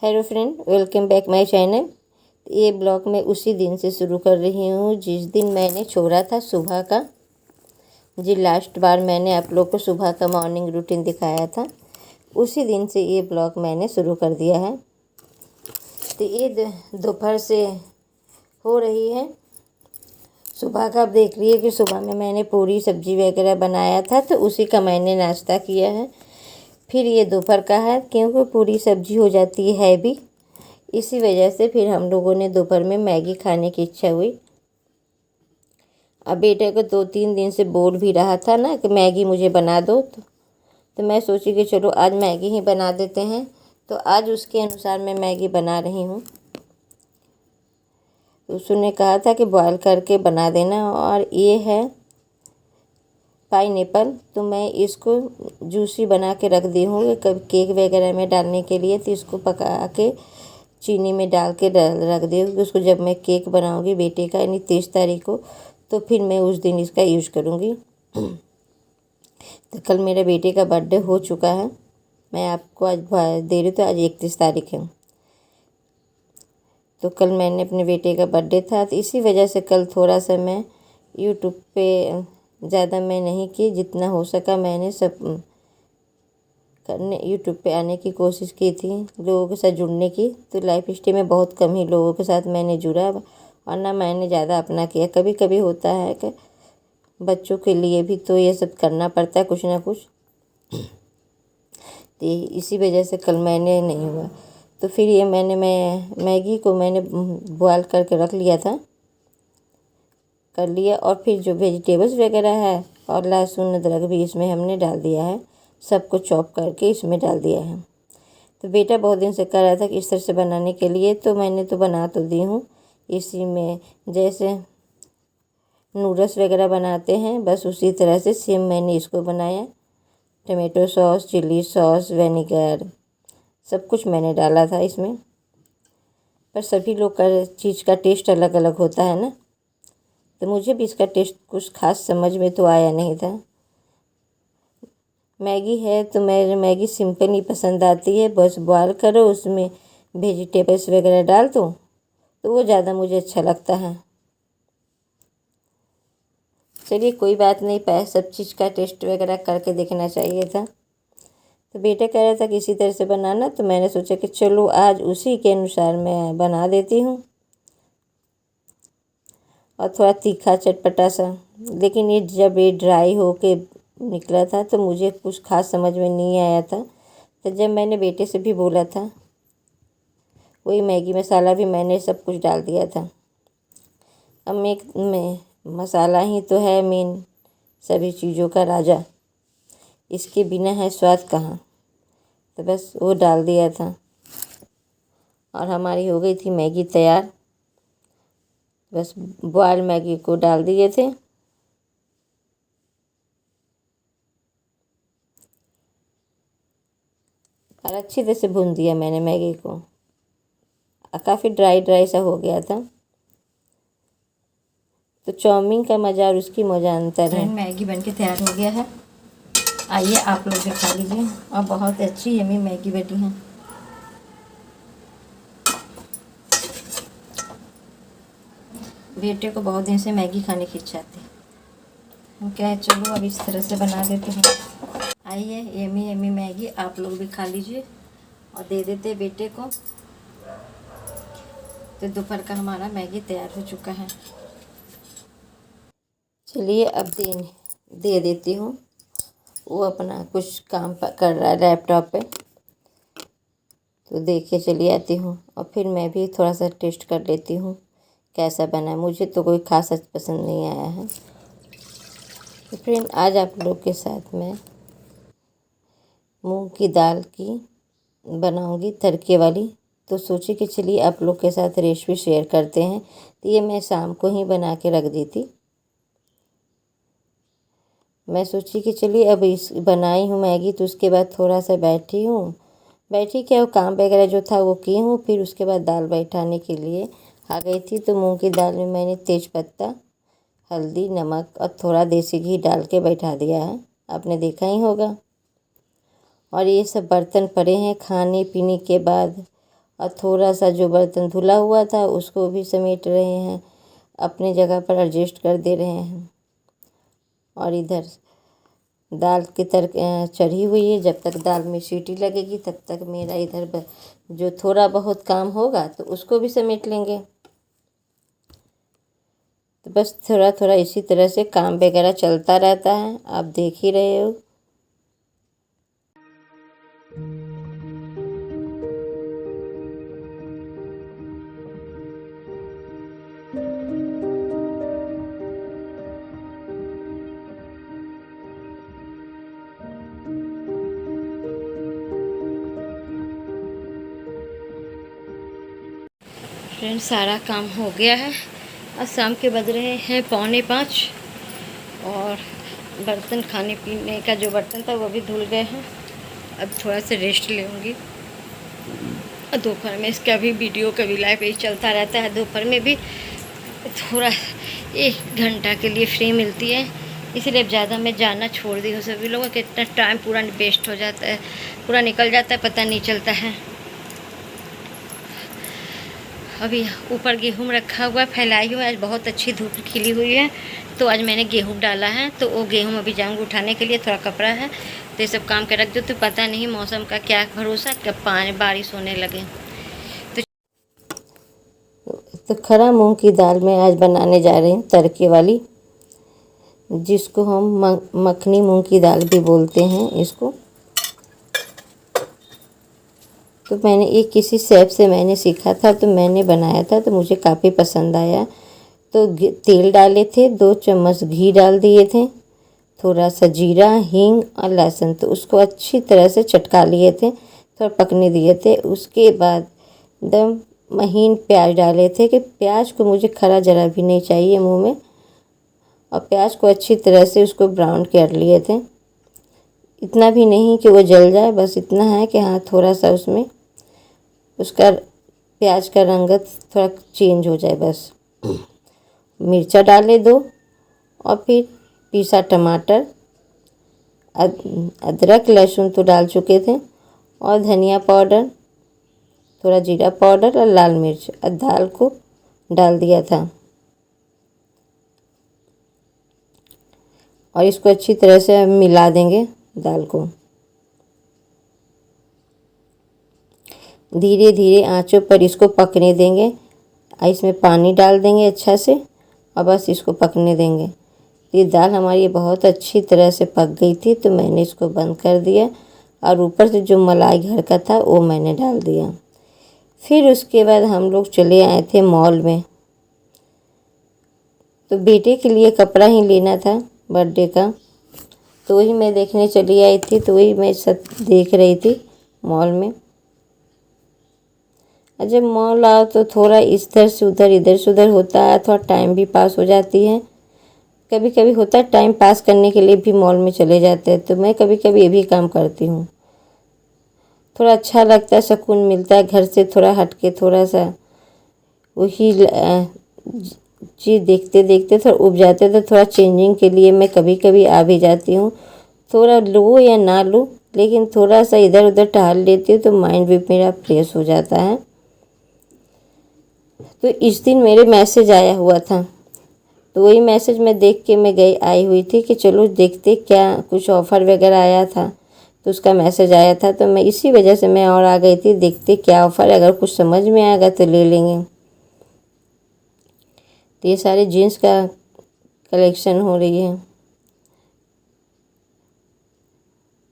Hello friend, welcome back my channel. ये blog मैं उसी दिन से शुरू कर रही हूँ जिस दिन मैंने छोड़ा था सुबह का। जी लास्ट बार मैंने आप लोग को सुबह का मॉर्निंग रूटीन दिखाया था, उसी दिन से ये ब्लॉग मैंने शुरू कर दिया है। तो ये दोपहर से हो रही है सुबह का। आप देख रही है कि सुबह में मैंने पूरी सब्जी वगैरह बनाया था, तो उसी का मैंने नाश्ता किया है। फिर ये दोपहर का है, क्योंकि पूरी सब्जी हो जाती है हैवी, इसी वजह से फिर हम लोगों ने दोपहर में मैगी खाने की इच्छा हुई। अब बेटे को 2-3 दिन से बोल भी रहा था ना कि मैगी मुझे बना दो, तो मैं सोची कि चलो आज मैगी ही बना देते हैं। तो आज उसके अनुसार मैं मैगी बना रही हूँ। तो उसने कहा था कि बॉयल करके बना देना। और ये है पाइनएप्पल, तो मैं इसको जूसी बना के रख दी हूँ कभी केक वगैरह में डालने के लिए। तो इसको पका के चीनी में डाल के रख दी हूँ। उसको जब मैं केक बनाऊँगी बेटे का, यानी 23 तारीख को, तो फिर मैं उस दिन इसका यूज़ करूँगी। तो कल मेरे बेटे का बर्थडे हो चुका है, मैं आपको आज दे रही हूँ। तो आज 31 तारीख है, तो कल मैंने अपने बेटे का बर्थडे था, तो इसी वजह से कल थोड़ा सा मैं यूट्यूब पे ज़्यादा मैं नहीं की, जितना हो सका मैंने सब करने यूट्यूब पे आने की कोशिश की थी, लोगों के साथ जुड़ने की। तो लाइफ स्टाइल में बहुत कम ही लोगों के साथ मैंने जुड़ा, और ना मैंने ज़्यादा अपना किया। कभी कभी होता है कि बच्चों के लिए भी तो ये सब करना पड़ता है कुछ ना कुछ, तो इसी वजह से कल मैंने नहीं हुआ। तो फिर ये मैं मैगी को मैंने बॉयल करके रख लिया था, कर लिया। और फिर जो वेजिटेबल्स वगैरह है और लहसुन अदरक भी इसमें हमने डाल दिया है, सबको चॉप करके इसमें डाल दिया है। तो बेटा बहुत दिन से कह रहा था कि इस तरह से बनाने के लिए, तो मैंने तो बना तो दी हूँ। इसी में जैसे नूडल्स वगैरह बनाते हैं, बस उसी तरह से सेम मैंने इसको बनाया। Tomato sauce, chilli sauce, vinegar, सब कुछ मैंने डाला था इसमें। पर सभी लोग का चीज़ का टेस्ट अलग अलग होता है ना, तो मुझे भी इसका टेस्ट कुछ खास समझ में तो आया नहीं था। मैगी है तो मैं मैगी सिंपल ही पसंद आती है, बस बॉयल करो, उसमें वेजिटेबल्स वगैरह डाल दो, तो वो ज़्यादा मुझे अच्छा लगता है। चलिए कोई बात नहीं, सब चीज़ का टेस्ट वगैरह करके देखना चाहिए था। तो बेटा कह रहा था कि इसी तरह से बनाना, तो मैंने सोचा कि चलो आज उसी के अनुसार मैं बना देती हूँ। और थोड़ा तीखा चटपटा सा, लेकिन ये जब ये ड्राई हो के निकला था तो मुझे कुछ खास समझ में नहीं आया था। तो जब मैंने बेटे से भी बोला था, वही मैगी मसाला भी मैंने सब कुछ डाल दिया था। अब मैं मसाला ही तो है मेन सभी चीज़ों का राजा, इसके बिना है स्वाद कहाँ। तो बस वो डाल दिया था और हमारी हो गई थी मैगी तैयार। बस बॉयल मैगी को डाल दिए थे, और अच्छी तरह से भून दिया मैंने मैगी को। काफ़ी ड्राई ड्राई सा हो गया था, तो चाउमीन का मज़ा और उसकी मज़ा अंतर है। मैगी बनके तैयार हो गया है, आइए आप लोग भी खा लीजिए। और बहुत अच्छी यम्मी मैगी बनी है। बेटे को बहुत दिन से मैगी खाने की इच्छा थी, हम कहे चलो अब इस तरह से बना देते हैं। आइए यम्मी यम्मी मैगी आप लोग भी खा लीजिए और दे देते बेटे को। तो दोपहर का हमारा मैगी तैयार हो चुका है। चलिए अब दे देती हूँ, वो अपना कुछ काम कर रहा है लैपटॉप पे, तो देख के चली आती हूँ। और फिर मैं भी थोड़ा सा टेस्ट कर लेती हूँ कैसा बना है। मुझे तो कोई खास पसंद नहीं आया है। तो फ्रेंड आज आप लोग के साथ मैं मूंग की दाल की बनाऊंगी तड़के वाली, तो सोची कि चलिए आप लोग के साथ रेसिपी शेयर करते हैं। तो ये मैं शाम को ही बना के रख दी थी। मैं सोची कि चलिए अब इस बनाई हूँ मैगी, तो उसके बाद थोड़ा सा बैठी क्या वो काम वगैरह जो था वो की हूँ। फिर उसके बाद दाल बैठाने के लिए आ गई थी। तो मूंग की दाल में मैंने तेज़पत्ता, हल्दी, नमक और थोड़ा देसी घी डाल के बैठा दिया है, आपने देखा ही होगा। और ये सब बर्तन पड़े हैं खाने पीने के बाद, और थोड़ा सा जो बर्तन धुला हुआ था उसको भी समेट रहे हैं, अपने जगह पर एडजस्ट कर दे रहे हैं। और इधर दाल की चढ़ी हुई है। जब तक दाल में सीटी लगेगी तब तक मेरा इधर जो थोड़ा बहुत काम होगा तो उसको भी समेट लेंगे। तो बस थोड़ा थोड़ा इसी तरह से काम वगैरह चलता रहता है, आप देख ही रहे हो। फ्रेंड्स, सारा काम हो गया है। अब शाम के बज रहे हैं 4:45 और बर्तन खाने पीने का जो बर्तन था वो भी धुल गए हैं। अब थोड़ा सा रेस्ट लूँगी। दोपहर में इसका भी वीडियो कभी लाइव यही चलता रहता है। दोपहर में भी थोड़ा 1 घंटा के लिए फ्री मिलती है, इसलिए ज़्यादा मैं जाना छोड़ दी हूँ। सभी लोगों का कितना टाइम पूरा वेस्ट हो जाता है, पूरा निकल जाता है, पता नहीं चलता है। अभी ऊपर गेहूँ रखा हुआ फैलाई हुआ है। आज बहुत अच्छी धूप खिली हुई है तो आज मैंने गेहूँ डाला है। तो वो गेहूँ अभी जाऊँगी उठाने के लिए, थोड़ा कपड़ा है तो ये सब काम के रख दो। तो पता नहीं मौसम का क्या भरोसा, कब बारिश होने लगे। तो खड़ा मूंग की दाल में आज बनाने जा रहे हैं तड़के वाली, जिसको हम मखनी मूंग की दाल भी बोलते हैं इसको। तो मैंने एक किसी शेफ़ से मैंने सीखा था तो मैंने बनाया था तो मुझे काफ़ी पसंद आया। तो तेल डाले थे, 2 चम्मच घी डाल दिए थे, थोड़ा सा जीरा, हींग और लहसुन। तो उसको अच्छी तरह से चटका लिए थे, थोड़ा पकने दिए थे। उसके बाद एकदम महीन प्याज डाले थे कि प्याज को मुझे खरा जरा भी नहीं चाहिए मुंह में। और प्याज को अच्छी तरह से उसको ब्राउन कर लिए थे, इतना भी नहीं कि वो जल जाए, बस इतना है कि हाँ थोड़ा सा उसमें उसका प्याज का रंग थोड़ा चेंज हो जाए बस। मिर्चा डाले 2 और फिर पीसा टमाटर, अदरक लहसुन तो डाल चुके थे, और धनिया पाउडर, थोड़ा जीरा पाउडर और लाल मिर्च, और दाल को डाल दिया था। और इसको अच्छी तरह से मिला देंगे दाल को। धीरे धीरे आंचों पर इसको पकने देंगे। इसमें पानी डाल देंगे अच्छा से और बस इसको पकने देंगे। ये दाल हमारी बहुत अच्छी तरह से पक गई थी तो मैंने इसको बंद कर दिया और ऊपर से जो मलाई घर का था वो मैंने डाल दिया। फिर उसके बाद हम लोग चले आए थे मॉल में। तो बेटे के लिए कपड़ा ही लेना था बर्थडे का, तो वही मैं देखने चली आई थी। तो वही मैं सब देख रही थी मॉल में। जब मॉल आओ तो थोड़ा इधर से उधर होता है, थोड़ा टाइम भी पास हो जाती है। कभी कभी होता है टाइम पास करने के लिए भी मॉल में चले जाते हैं, तो मैं कभी कभी ये भी काम करती हूँ। थोड़ा अच्छा लगता है, सुकून मिलता है, घर से थोड़ा हट के थोड़ा सा वही चीज़ देखते देखते थोड़ा उब जाते, तो थोड़ा चेंजिंग के लिए मैं कभी कभी आ भी जाती हूँ। थोड़ा लो या ना लो, लेकिन थोड़ा सा इधर उधर टहल लेती हूँ तो माइंड भी मेरा फ्रेश हो जाता है। तो इस दिन मेरे मैसेज आया हुआ था, तो वही मैसेज मैं देख के मैं आई हुई थी कि चलो देखते क्या कुछ ऑफ़र वगैरह आया था। तो उसका मैसेज आया था तो मैं इसी वजह से मैं और आ गई थी, देखते क्या ऑफ़र है, अगर कुछ समझ में आएगा तो ले लेंगे। तो ये सारे जीन्स का कलेक्शन हो रही है।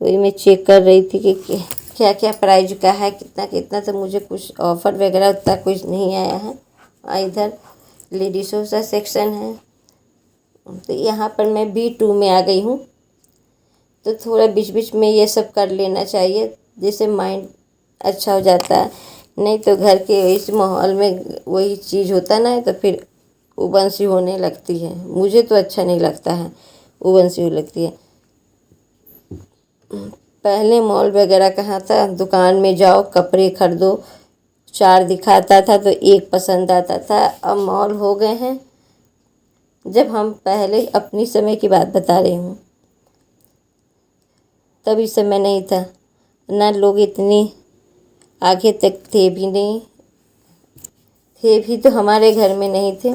तो ये मैं चेक कर रही थी कि क्या क्या प्राइस का है, कितना कितना। तो मुझे कुछ ऑफ़र वगैरह उतना कुछ नहीं आया है। इधर लेडीज़ों का सेक्शन है, तो यहाँ पर मैं B2 में आ गई हूँ। तो थोड़ा बीच बीच में ये सब कर लेना चाहिए, जिससे माइंड अच्छा हो जाता है। नहीं तो घर के इस माहौल में वही चीज़ होता ना, तो फिर उबन सी होने लगती है। मुझे तो अच्छा नहीं लगता है, उबन सी हो लगती है। पहले मॉल वगैरह कहाँ था, दुकान में जाओ कपड़े खरीदो, 4 दिखाता था तो 1 पसंद आता था। अब मॉल हो गए हैं। जब हम पहले अपनी समय की बात बता रही हूँ, तब इस समय नहीं था ना, लोग इतनी आगे तक थे भी नहीं, थे भी तो हमारे घर में नहीं थे।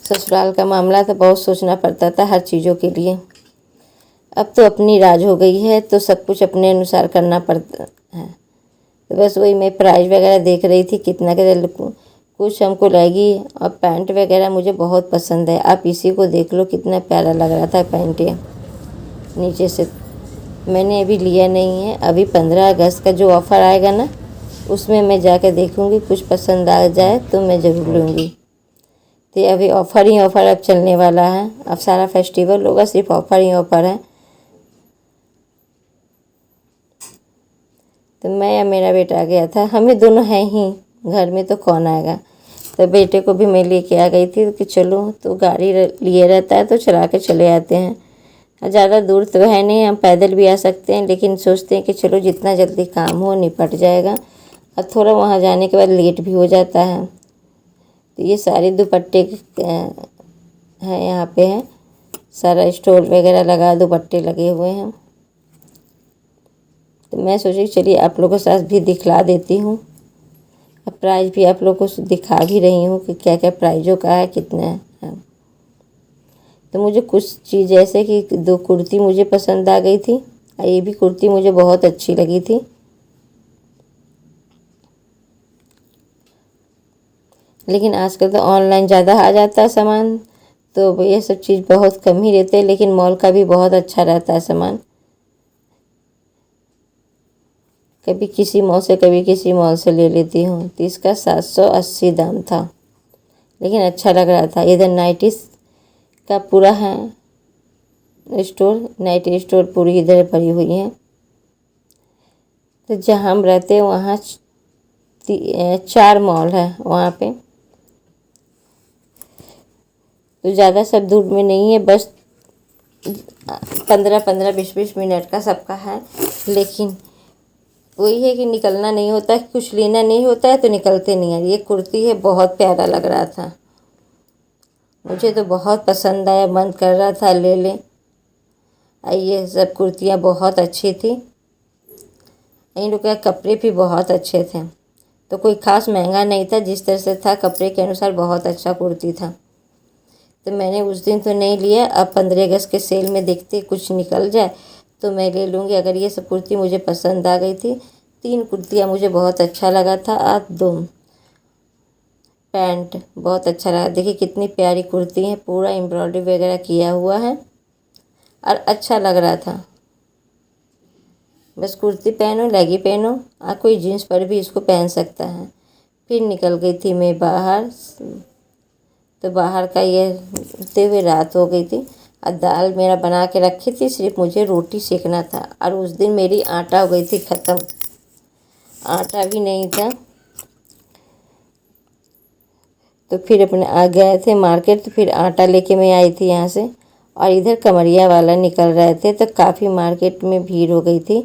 ससुराल का मामला तो बहुत सोचना पड़ता था हर चीज़ों के लिए। अब तो अपनी राज हो गई है तो सब कुछ अपने अनुसार करना पड़ता है। तो बस वही मैं प्राइस वगैरह देख रही थी कितना के कुछ हमको लगी, और पैंट वगैरह मुझे बहुत पसंद है। आप इसी को देख लो कितना प्यारा लग रहा था पैंट ये नीचे से। मैंने अभी लिया नहीं है, अभी 15 अगस्त का जो ऑफ़र आएगा ना उसमें मैं जाकर देखूँगी, कुछ पसंद आ जाए तो मैं ज़रूर लूँगी। तो अभी ऑफ़र ही ऑफ़र अब चलने वाला है, अब सारा फेस्टिवल होगा, सिर्फ ऑफ़र ही ऑफ़र है। तो मैं या मेरा बेटा आ गया था, हमें दोनों हैं ही घर में, तो कौन आएगा। तो बेटे को भी मैं लेके आ गई थी कि चलो, तो गाड़ी लिए रहता है तो चला के चले आते हैं। ज़्यादा दूर तो है नहीं, हम पैदल भी आ सकते हैं, लेकिन सोचते हैं कि चलो जितना जल्दी काम हो निपट जाएगा। और थोड़ा वहाँ जाने के बाद लेट भी हो जाता है। तो ये सारे दुपट्टे हैं, यहाँ पे है सारा स्टॉल वगैरह लगा, दुपट्टे लगे हुए हैं। तो मैं सोची चलिए आप लोगों के साथ भी दिखला देती हूँ, अब प्राइस भी आप लोगों को दिखा भी रही हूँ कि क्या क्या प्राइजों का है, कितना है। तो मुझे कुछ चीज़ ऐसे कि 2 कुर्ती मुझे पसंद आ गई थी, और ये भी कुर्ती मुझे बहुत अच्छी लगी थी। लेकिन आजकल तो ऑनलाइन ज़्यादा आ जाता है सामान, तो ये सब चीज़ बहुत कम ही रहते हैं, लेकिन मॉल का भी बहुत अच्छा रहता है सामान। कभी किसी मॉल से कभी किसी मॉल से ले लेती हूँ। तो इसका 780 दाम था, लेकिन अच्छा लग रहा था। इधर नाइटीज़ का पूरा है स्टोर, नाइटी स्टोर पूरी इधर भरी हुई है। तो जहाँ हम रहते हैं वहाँ 4 मॉल है वहाँ पे। तो ज़्यादा सब दूर में नहीं है, बस 15-15 20-20 मिनट का सबका है। लेकिन वही है कि निकलना नहीं होता है, कुछ लेना नहीं होता है तो निकलते नहीं है। ये कुर्ती है, बहुत प्यारा लग रहा था, मुझे तो बहुत पसंद आया, मन कर रहा था ले लें। ये सब कुर्तियाँ बहुत अच्छी थी, इन लोग के कपड़े भी बहुत अच्छे थे। तो कोई ख़ास महंगा नहीं था, जिस तरह से था कपड़े के अनुसार बहुत अच्छा कुर्ती था। तो मैंने उस दिन तो नहीं लिया, अब 15 अगस्त के सेल में देखते कुछ निकल जाए तो मैं ले लूँगी। अगर ये सब कुर्ती मुझे पसंद आ गई थी, 3 कुर्तियाँ मुझे बहुत अच्छा लगा था, और 2 पैंट बहुत अच्छा लगा। देखिए कितनी प्यारी कुर्ती है, पूरा एम्ब्रॉयडरी वगैरह किया हुआ है और अच्छा लग रहा था। बस कुर्ती पहनो, लेगी पहनो, और कोई जीन्स पर भी इसको पहन सकता है। फिर निकल गई थी मैं बाहर, तो बाहर का ये होते हुए रात हो गई थी, और दाल मेरा बना के रखी थी, सिर्फ मुझे रोटी सेकना था। और उस दिन मेरी आटा हो गई थी ख़त्म, आटा भी नहीं था। तो फिर अपने आ गए थे मार्केट, तो फिर आटा लेके मैं आई थी यहाँ से। और इधर कमरिया वाला निकल रहे थे, तो काफ़ी मार्केट में भीड़ हो गई थी,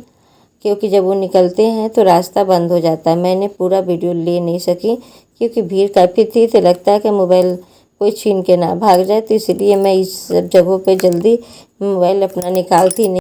क्योंकि जब वो निकलते हैं तो रास्ता बंद हो जाता है। मैंने पूरा वीडियो ले नहीं सकी क्योंकि भीड़ काफ़ी थी, तो लगता है कि मोबाइल कोई छीन के ना भाग जाए, तो इसलिए मैं इस सब जगहों पे जल्दी मोबाइल अपना निकालती नहीं।